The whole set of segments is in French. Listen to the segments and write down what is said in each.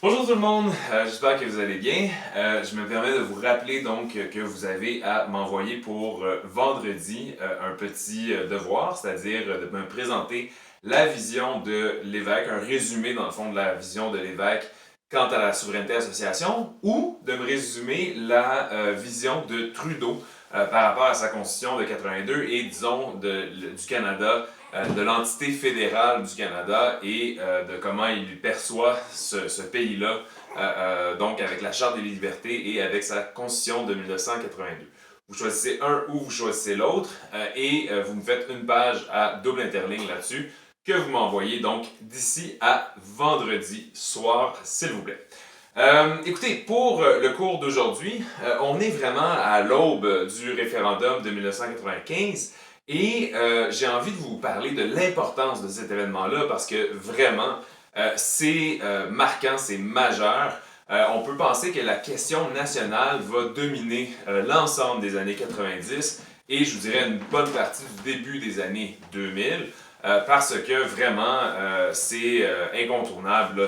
Bonjour tout le monde, j'espère que vous allez bien. Je me permets de vous rappeler donc que vous avez à m'envoyer pour vendredi un petit devoir, c'est-à-dire de me présenter la vision de l'évêque, un résumé dans le fond de la vision de l'évêque quant à la souveraineté association, ou de me résumer la vision de Trudeau par rapport à sa constitution de 82 et disons du Canada, de l'entité fédérale du Canada et de comment il perçoit ce pays-là, donc avec la Charte des libertés et avec sa constitution de 1982. Vous choisissez un ou vous choisissez l'autre et vous me faites une page à double interligne là-dessus que vous m'envoyez donc d'ici à vendredi soir, s'il vous plaît. Écoutez, pour le cours d'aujourd'hui, on est vraiment à l'aube du référendum de 1995 et j'ai envie de vous parler de l'importance de cet événement-là parce que vraiment, c'est marquant, c'est majeur. On peut penser que la question nationale va dominer l'ensemble des années 90 et je vous dirais une bonne partie du début des années 2000. Parce que vraiment, c'est incontournable. Là,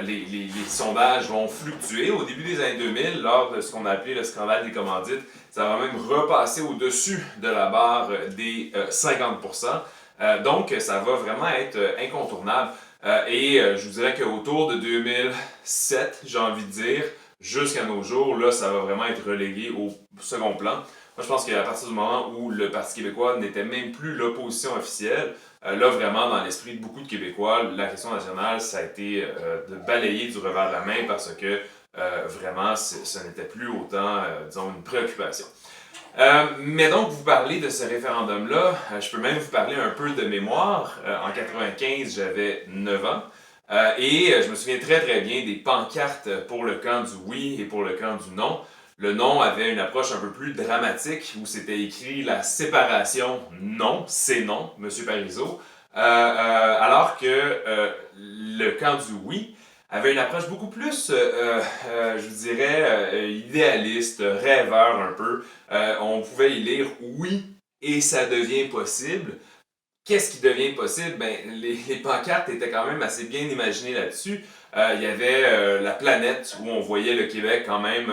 les sondages vont fluctuer. Au début des années 2000, lors de ce qu'on a appelé le scandale des commandites, ça va même repasser au-dessus de la barre des 50%. Donc, ça va vraiment être incontournable. Je vous dirais qu'autour de 2007, j'ai envie de dire, jusqu'à nos jours, là, ça va vraiment être relégué au second plan. Moi, je pense qu'à partir du moment où le Parti québécois n'était même plus l'opposition officielle, là, vraiment, dans l'esprit de beaucoup de Québécois, la question nationale, ça a été de balayer du revers de la main parce que vraiment, ce n'était plus autant, disons, une préoccupation. Mais donc, vous parlez de ce référendum-là, je peux même vous parler un peu de mémoire. En 95, j'avais 9 ans. Je me souviens très très bien des pancartes pour le camp du oui et pour le camp du non. Le non avait une approche un peu plus dramatique où c'était écrit la séparation non, c'est non, M. Parizeau. Alors que le camp du oui avait une approche beaucoup plus, je vous dirais, idéaliste, rêveur un peu. On pouvait y lire oui et ça devient possible. Qu'est-ce qui devient possible? Ben, les pancartes étaient quand même assez bien imaginées là-dessus. Il y avait la planète où on voyait le Québec quand même,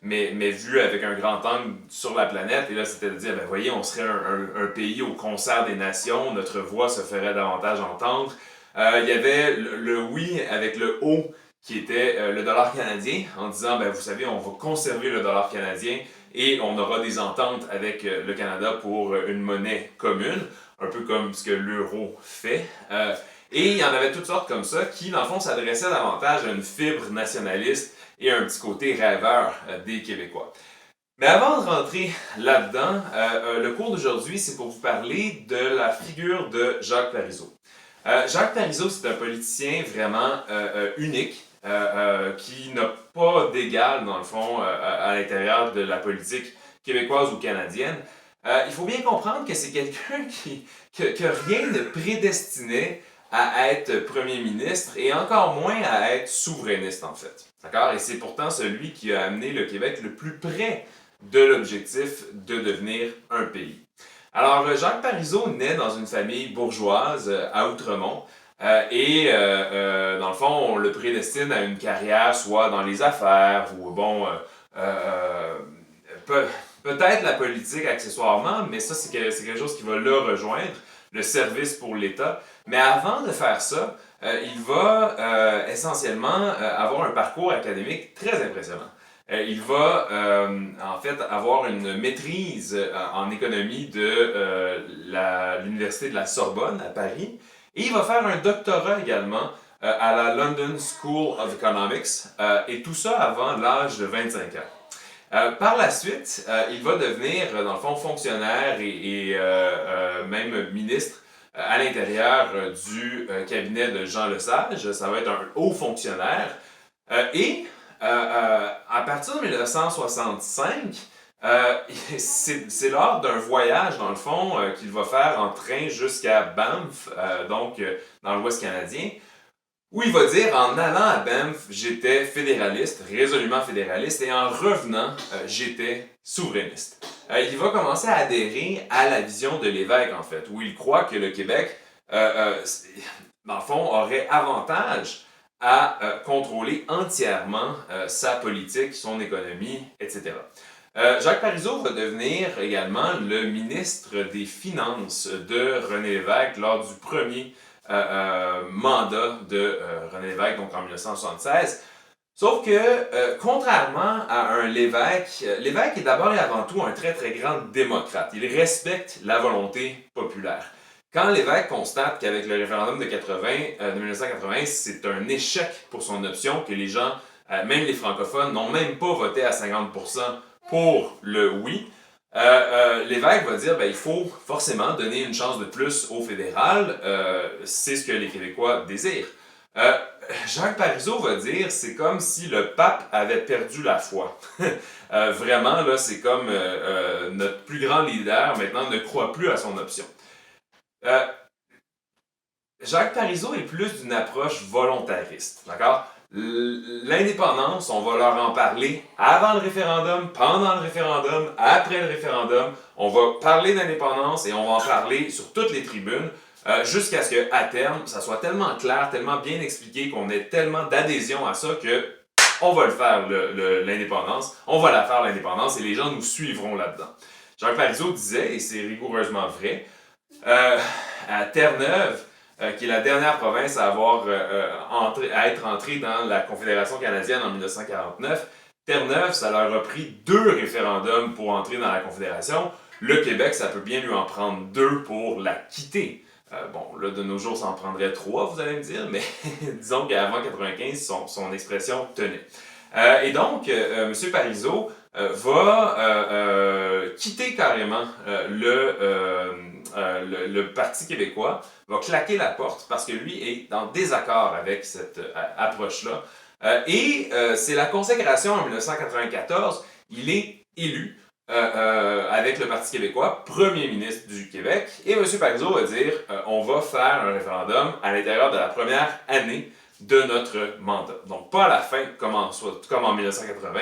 mais vu avec un grand angle sur la planète. Et là, c'était de dire, ben voyez, on serait un pays au concert des nations, notre voix se ferait davantage entendre. Il y avait le oui avec le O qui était le dollar canadien, en disant, ben vous savez, on va conserver le dollar canadien et on aura des ententes avec le Canada pour une monnaie commune, un peu comme ce que l'euro fait. Et il y en avait toutes sortes comme ça qui, dans le fond, s'adressaient davantage à une fibre nationaliste et à un petit côté rêveur des Québécois. Mais avant de rentrer là-dedans, le cours d'aujourd'hui, c'est pour vous parler de la figure de Jacques Parizeau. Jacques Parizeau, c'est un politicien vraiment unique, qui n'a pas d'égal, dans le fond, à l'intérieur de la politique québécoise ou canadienne. Il faut bien comprendre que c'est quelqu'un que rien ne prédestinait à être premier ministre et encore moins à être souverainiste, en fait. D'accord? Et c'est pourtant celui qui a amené le Québec le plus près de l'objectif de devenir un pays. Alors, Jacques Parizeau naît dans une famille bourgeoise à Outremont. Dans le fond, on le prédestine à une carrière soit dans les affaires ou, bon, peut-être la politique accessoirement, mais ça, c'est quelque chose qui va le rejoindre, le service pour l'État. Mais avant de faire ça, il va essentiellement avoir un parcours académique très impressionnant. Il va en fait avoir une maîtrise en économie de l'Université de la Sorbonne à Paris. Et il va faire un doctorat également à la London School of Economics, et tout ça avant l'âge de 25 ans. Par la suite, il va devenir, dans le fond, fonctionnaire et même ministre à l'intérieur du cabinet de Jean Lesage. Ça va être un haut fonctionnaire. À partir de 1965, c'est lors d'un voyage, dans le fond, qu'il va faire en train jusqu'à Banff, dans l'Ouest canadien, où il va dire, en allant à Banff, j'étais fédéraliste, résolument fédéraliste, et en revenant, j'étais souverainiste. Il va commencer à adhérer à la vision de l'évêque, en fait, où il croit que le Québec, dans le fond, aurait avantage à contrôler entièrement sa politique, son économie, etc. Jacques Parizeau va devenir également le ministre des Finances de René Lévesque lors du premier mandat de René Lévesque, donc en 1976. Sauf que, contrairement à un Lévesque, Lévesque est d'abord et avant tout un très très grand démocrate. Il respecte la volonté populaire. Quand Lévesque constate qu'avec le référendum de 1980, c'est un échec pour son option, que les gens, même les francophones, n'ont même pas voté à 50% pour le oui, Lévesque va dire il faut forcément donner une chance de plus au fédéral, c'est ce que les Québécois désirent. Jacques Parizeau va dire c'est comme si le pape avait perdu la foi. Vraiment, là, c'est comme notre plus grand leader maintenant ne croit plus à son option. Jacques Parizeau est plus d'une approche volontariste, d'accord? L'indépendance, on va leur en parler avant le référendum, pendant le référendum, après le référendum. On va parler d'indépendance et on va en parler sur toutes les tribunes jusqu'à ce qu'à terme, ça soit tellement clair, tellement bien expliqué, qu'on ait tellement d'adhésion à ça que on va le faire, l'indépendance. On va la faire, l'indépendance, et les gens nous suivront là-dedans. Jacques Parizeau disait, et c'est rigoureusement vrai, à Terre-Neuve, qui est la dernière province à être entrée dans la Confédération canadienne en 1949. Terre-Neuve, ça leur a pris 2 référendums pour entrer dans la Confédération. Le Québec, ça peut bien lui en prendre 2 pour la quitter. Bon, là, de nos jours, ça en prendrait 3, vous allez me dire, mais disons qu'avant 1995, son expression tenait. Et donc, M. Parizeau va quitter carrément le Parti québécois, va claquer la porte parce que lui est en désaccord avec cette approche-là. C'est la consécration en 1994, il est élu avec le Parti québécois, premier ministre du Québec, et M. Parizeau va dire on va faire un référendum à l'intérieur de la première année de notre mandat. Donc pas à la fin comme en 1980,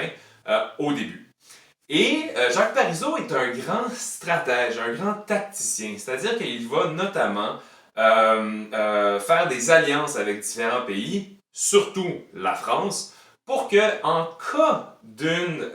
au début. Et Jacques Parizeau est un grand stratège, un grand tacticien, c'est-à-dire qu'il va notamment faire des alliances avec différents pays, surtout la France, pour que, en cas d'une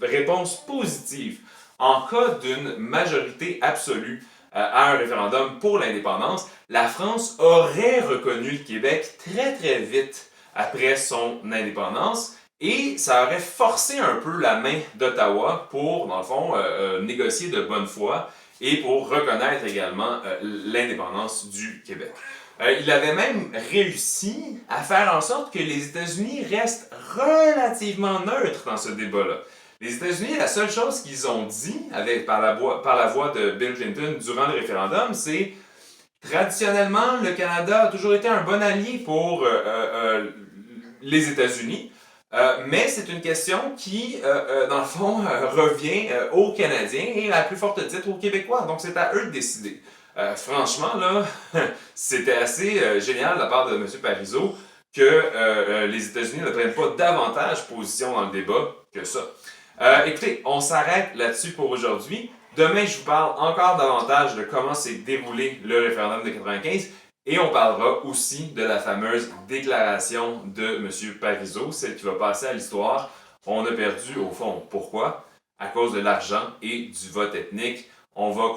réponse positive, en cas d'une majorité absolue à un référendum pour l'indépendance, la France aurait reconnu le Québec très très vite après son indépendance, et ça aurait forcé un peu la main d'Ottawa pour, dans le fond, négocier de bonne foi et pour reconnaître également l'indépendance du Québec. Il avait même réussi à faire en sorte que les États-Unis restent relativement neutres dans ce débat-là. Les États-Unis, la seule chose qu'ils ont dit par la voix de Bill Clinton durant le référendum, c'est traditionnellement, le Canada a toujours été un bon allié pour les États-Unis. Mais c'est une question qui, dans le fond, revient aux Canadiens et à plus forte titre aux Québécois. Donc, c'est à eux de décider. Franchement, là, c'était assez génial de la part de M. Parizeau que les États-Unis ne prennent pas davantage position dans le débat que ça. Écoutez, on s'arrête là-dessus pour aujourd'hui. Demain, je vous parle encore davantage de comment s'est déroulé le référendum de 1995. Et on parlera aussi de la fameuse déclaration de M. Parizeau, celle qui va passer à l'histoire. On a perdu au fond. Pourquoi? À cause de l'argent et du vote ethnique. On va